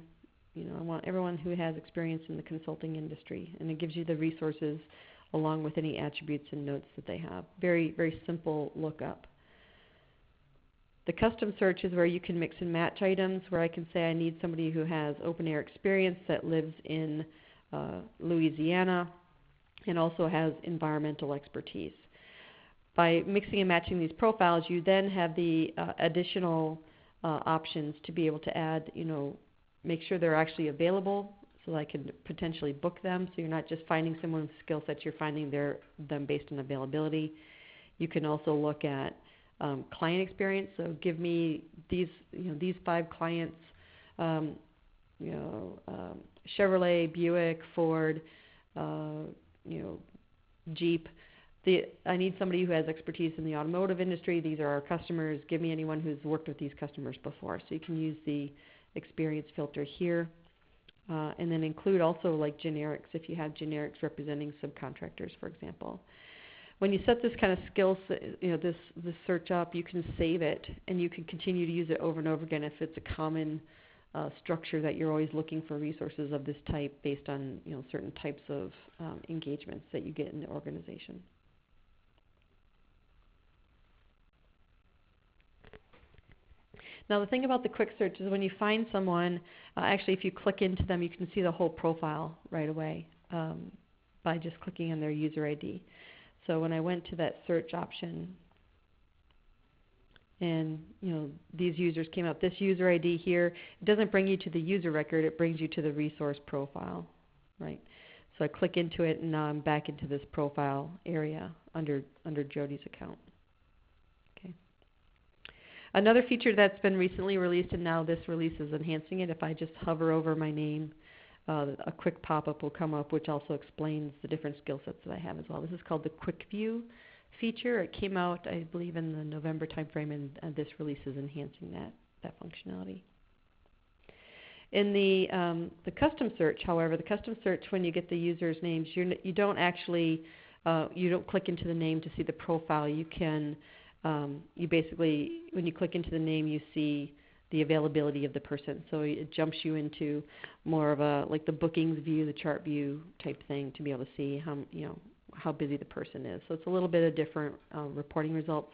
I want everyone who has experience in the consulting industry, and it gives you the resources along with any attributes and notes that they have. Very, very simple lookup. The custom search is where you can mix and match items, where I can say I need somebody who has OpenAir experience that lives in Louisiana and also has environmental expertise. By mixing and matching these profiles, you then have the additional options to be able to add, make sure they're actually available so that I can potentially book them. So you're not just finding someone with skill sets, you're finding them based on availability. You can also look at client experience. So give me these 5 clients, Chevrolet, Buick, Ford, Jeep. I need somebody who has expertise in the automotive industry. These are our customers. Give me anyone who's worked with these customers before. So you can use the experience filter here. And then include also like generics, if you have generics representing subcontractors, for example. When you set this kind of skills, this search up, you can save it, and you can continue to use it over and over again if it's a common structure that you're always looking for resources of this type based on certain types of engagements that you get in the organization. Now the thing about the quick search is when you find someone, actually if you click into them, you can see the whole profile right away by just clicking on their user ID. So when I went to that search option and these users came up, this user ID here, it doesn't bring you to the user record, it brings you to the resource profile, right? So I click into it and now I'm back into this profile area under Jody's account. Another feature that's been recently released, and now this release is enhancing it, if I just hover over my name, a quick pop-up will come up which also explains the different skill sets that I have as well. This is called the Quick View feature. It came out, I believe, in the November timeframe, and this release is enhancing that functionality. In the custom search, however, the custom search, when you get the users' names, you don't actually, you don't click into the name to see the profile. You can you basically, when you click into the name, you see the availability of the person. So it jumps you into more of a, like the bookings view, the chart view type thing to be able to see how busy the person is. So it's a little bit of different reporting results.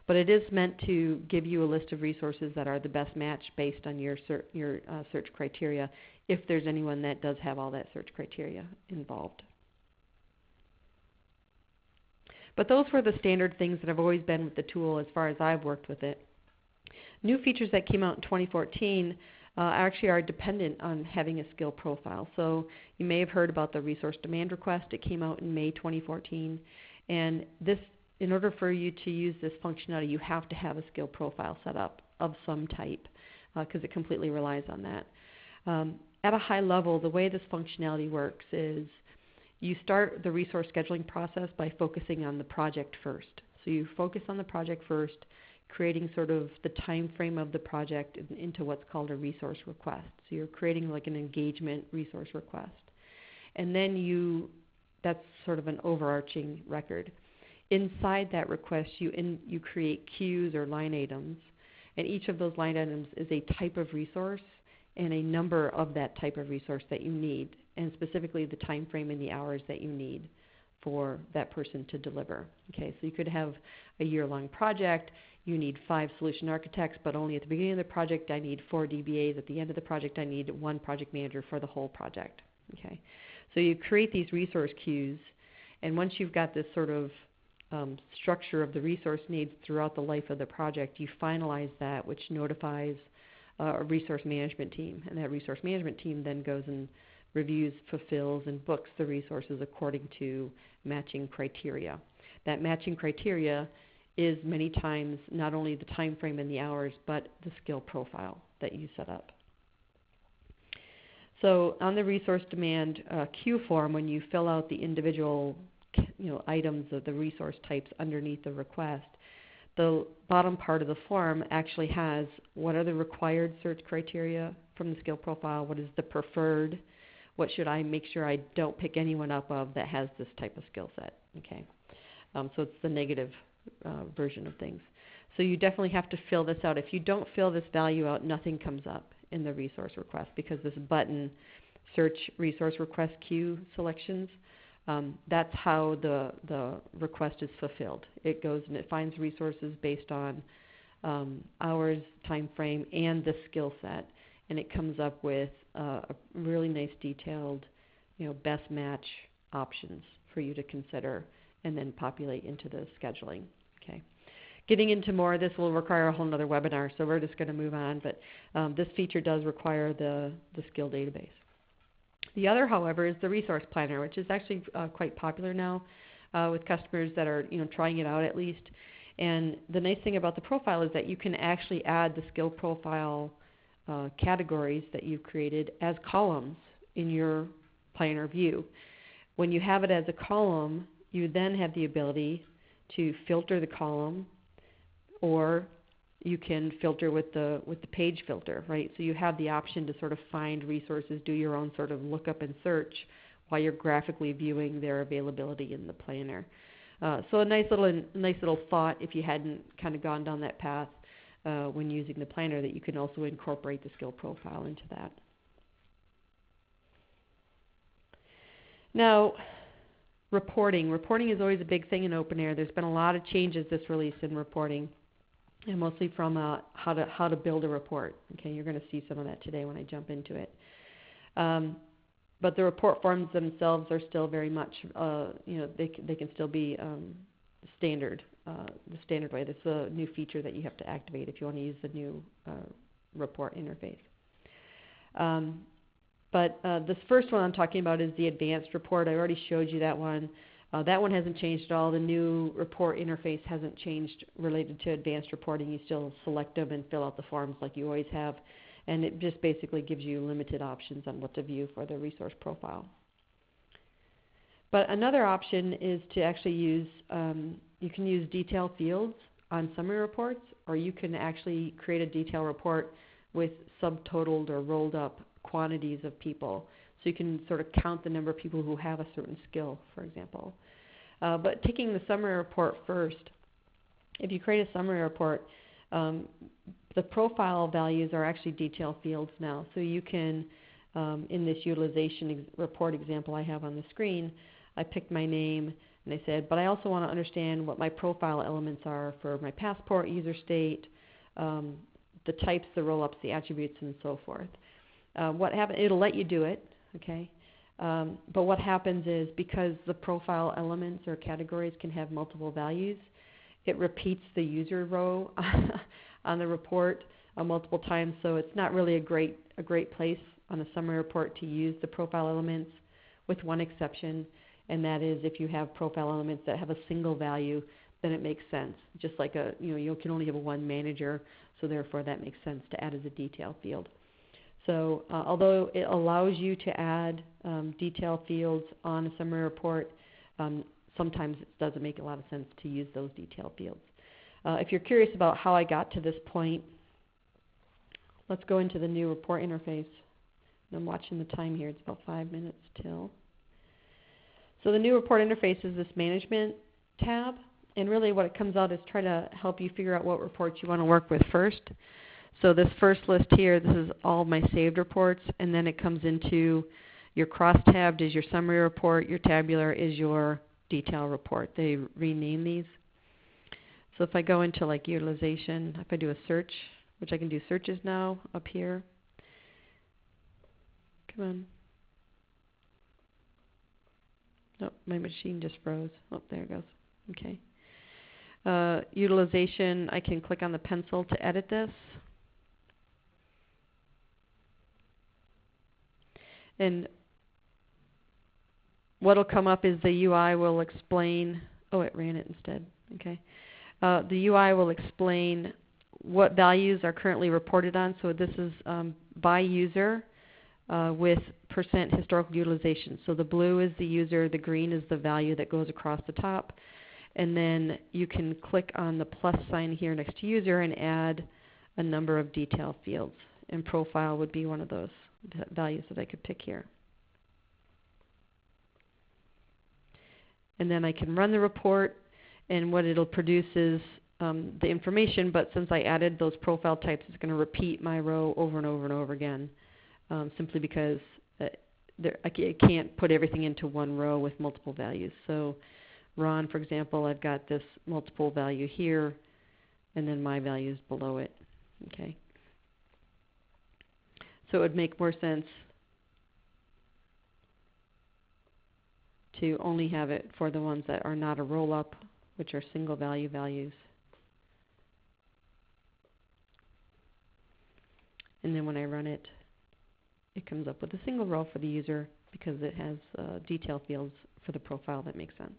But it is meant to give you a list of resources that are the best match based on your search criteria, if there's anyone that does have all that search criteria involved. But those were the standard things that have always been with the tool as far as I've worked with it. New features that came out in 2014 actually are dependent on having a skill profile. So you may have heard about the resource demand request. It came out in May 2014. And this, in order for you to use this functionality, you have to have a skill profile set up of some type because it completely relies on that. At a high level, the way this functionality works is you start the resource scheduling process by focusing on the project first. So you focus on the project first, creating sort of the time frame of the project into what's called a resource request. So you're creating like an engagement resource request. And then that's sort of an overarching record. Inside that request, you create queues or line items, and each of those line items is a type of resource and a number of that type of resource that you need, and specifically the time frame and the hours that you need for that person to deliver. Okay, so you could have a year-long project. You need 5 solution architects, but only at the beginning of the project I need 4 DBAs. At the end of the project I need 1 project manager for the whole project. Okay, so you create these resource queues, and once you've got this sort of structure of the resource needs throughout the life of the project, you finalize that, which notifies a resource management team, and that resource management team then goes and reviews, fulfills, and books the resources according to matching criteria. That matching criteria is many times not only the time frame and the hours, but the skill profile that you set up. So on the resource demand queue form, when you fill out the individual items of the resource types underneath the request, the bottom part of the form actually has what are the required search criteria from the skill profile, what is the preferred, what should I make sure I don't pick anyone up of that has this type of skill set. Okay, so it's the negative version of things. So you definitely have to fill this out. If you don't fill this value out, nothing comes up in the resource request, because this button, search resource request queue selections, that's how the request is fulfilled. It goes and it finds resources based on hours, time frame, and the skill set, and it comes up with a really nice detailed, best match options for you to consider, and then populate into the scheduling. Okay. Getting into more of this will require a whole other webinar, so we're just going to move on, but this feature does require the skill database. The other, however, is the resource planner, which is actually quite popular now with customers that are trying it out at least. And the nice thing about the profile is that you can actually add the skill profile categories that you've created as columns in your planner view. When you have it as a column, you then have the ability to filter the column, or you can filter with the page filter, right? So you have the option to sort of find resources, do your own sort of lookup and search while you're graphically viewing their availability in the planner. So a nice little thought, if you hadn't kind of gone down that path when using the planner, that you can also incorporate the skill profile into that. Now, reporting. Reporting is always a big thing in OpenAir. There's been a lot of changes this release in reporting, and mostly from how to build a report. Okay, you're going to see some of that today when I jump into it. But the report forms themselves are still very much, they can still be standard, the standard way. That's a new feature that you have to activate if you want to use the new report interface. But this first one I'm talking about is the advanced report. I already showed you that one. That one hasn't changed at all. The new report interface hasn't changed related to advanced reporting. You still select them and fill out the forms like you always have. And it just basically gives you limited options on what to view for the resource profile. But another option is to actually use, you can use detail fields on summary reports, or you can actually create a detail report with subtotaled or rolled up quantities of people. So you can sort of count the number of people who have a certain skill, for example. But taking the summary report first, if you create a summary report, the profile values are actually detail fields now. So you can, in this utilization report example I have on the screen, I picked my name and I said, but I also want to understand what my profile elements are for my passport, user state, the types, the roll-ups, the attributes, and so forth. What happens? It'll let you do it, okay? But what happens is, because the profile elements or categories can have multiple values, it repeats the user row on the report multiple times. So it's not really a great place on a summary report to use the profile elements, with one exception, and that is if you have profile elements that have a single value, then it makes sense. Just like you can only have one manager, so therefore that makes sense to add as a detail field. So although it allows you to add detail fields on a summary report, sometimes it doesn't make a lot of sense to use those detail fields. If you're curious about how I got to this point, let's go into the new report interface. I'm watching the time here. It's about 5 minutes till. So the new report interface is this management tab, and really what it comes out is try to help you figure out what reports you want to work with first. So this first list here, this is all my saved reports, and then it comes into your cross-tabbed is your summary report, your tabular is your detail report. They rename these. So if I go into like utilization, if I do a search, which I can do searches now up here. Come on. Oh, my machine just froze. Oh, there it goes. Okay. Utilization, I can click on the pencil to edit this. And what will come up is the UI will explain, oh, it ran it instead. Okay. The UI will explain what values are currently reported on. So this is by user with % historical utilization. So the blue is the user, the green is the value that goes across the top. And then you can click on the plus sign here next to user and add a number of detail fields. And profile would be one of those values that I could pick here. And then I can run the report, and what it'll produce is the information, but since I added those profile types, it's going to repeat my row over and over and over again, simply because I can't put everything into one row with multiple values. So Ron, for example, I've got this multiple value here, and then my values below it. Okay. So it would make more sense to only have it for the ones that are not a roll-up, which are single value values. And then when I run it, it comes up with a single row for the user because it has detail fields for the profile that makes sense.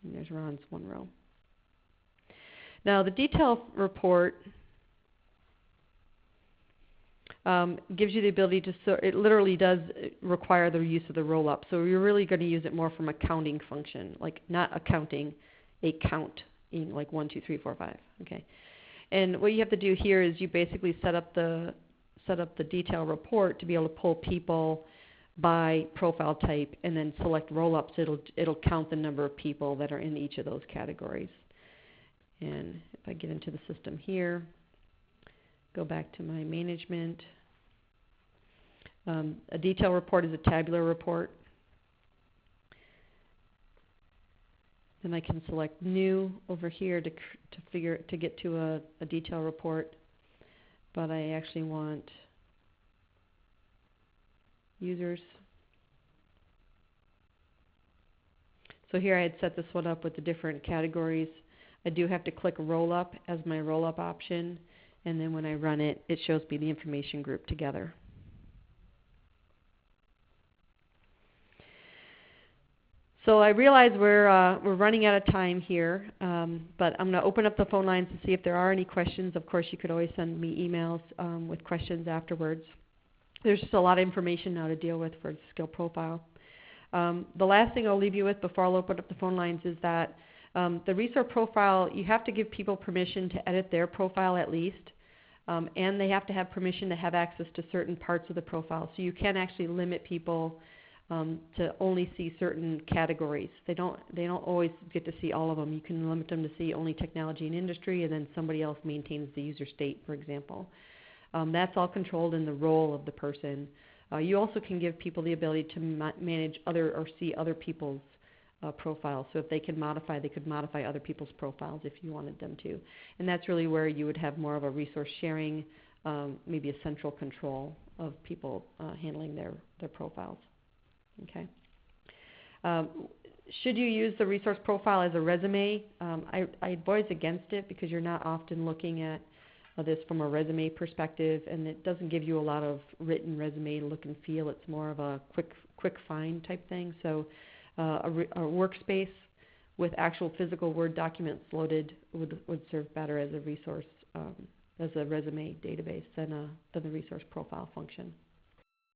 And there's Ron's one row. Now the detail report gives you the ability to, it literally does require the use of the roll-up. So you're really going to use it more from a counting function, like not accounting, a count, like 1, 2, 3, 4, 5. Okay. And what you have to do here is you basically set up the detail report to be able to pull people by profile type, and then select roll-ups. It'll count the number of people that are in each of those categories. And if I get into the system here, go back to my management. A detail report is a tabular report. Then I can select new over here to get to a detail report, but I actually want users. So here I had set this one up with the different categories. I do have to click roll up as my roll up option, and then when I run it, it shows me the information group together. So I realize we're running out of time here, but I'm going to open up the phone lines and see if there are any questions. Of course, you could always send me emails with questions afterwards. There's just a lot of information now to deal with for the skill profile. The last thing I'll leave you with before I'll open up the phone lines is that the resource profile, you have to give people permission to edit their profile at least, and they have to have permission to have access to certain parts of the profile. So you can actually limit people to only see certain categories. They don't always get to see all of them. You can limit them to see only technology and industry, and then somebody else maintains the user state, for example. That's all controlled in the role of the person. You also can give people the ability to manage other or see other people's profiles. So if they can modify, they could modify other people's profiles if you wanted them to. And that's really where you would have more of a resource sharing, maybe a central control of people handling their profiles. Okay. Should you use the resource profile as a resume? I advise against it because you're not often looking at this from a resume perspective, and it doesn't give you a lot of written resume look and feel. It's more of a quick find type thing. So a workspace with actual physical Word documents loaded would serve better as a resource, as a resume database than the resource profile function.